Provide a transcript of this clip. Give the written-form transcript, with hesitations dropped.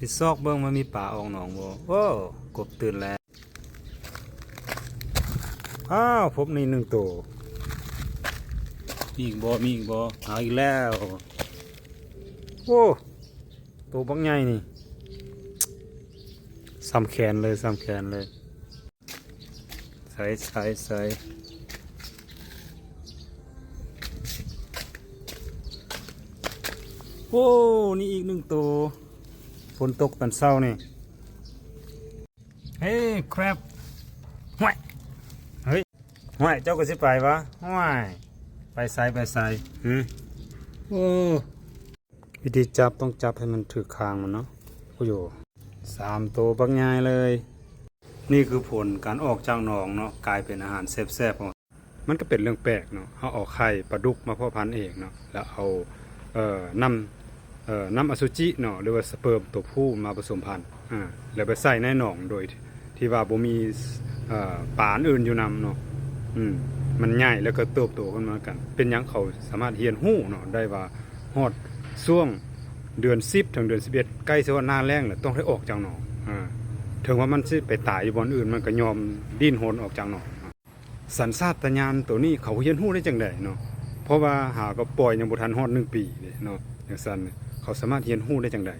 สิซอกเบิ่งมันมีป่าออกหนองบ่โอ้กบตื่นแล้วอ้าวพบนี่หนึ่งตัวมีอีกบ่เอาอีกแล้วโอ้ตัวบักใหญ่นี่ซ้ำแขนเลยใส่โอ้นี่อีกหนึ่งตัวฝนตกตอนเช้านี่เฮ้ยครับห่วยเฮ้ยห่วยเจ้าก็สิไปวะห่วยไปใส่โอ้วิธีจับต้องจับให้มันถือคางมันเนาะโอ้โห3 ตัวบักใหญ่เลย นี่คือผลการออกจากหนองเนาะกลายเป็นอาหารแซ่บๆมันก็เป็นเรื่องแปลกเนาะเขาเอาไข่ปลาดุกมาเพาะพันธุ์เองเนาะแล้วเอาน้ำอสุจิเนาะหรือว่าสเปิร์มตัวผู้มาผสมพันธุ์แล้วไปใส่ในหนองโดยที่ว่าบ่มีปลาอื่นอยู่นำเนาะมันใหญ่แล้วก็เติบโตขึ้นมากันเป็นหยังเขาสามารถเรียนรู้เนาะได้ว่าฮอดช่วงเดือน10ถึงเดือน11ใกล้สิว่าหน้าแล้งแล้วต้องได้ออกจากหนองถึงว่ามันสิไปตายอยู่บ่อนอื่นมันก็ยอมดิ้นรนออกจากหนองสัญชาตญาณตัวนี้เขาเรียนรู้ได้จังได๋เนาะเพราะว่าหาก็ปล่อยยังบ่ทันฮอด1 ปีเนาะจังซั่นเขาสามารถเรียนรู้ได้จังได๋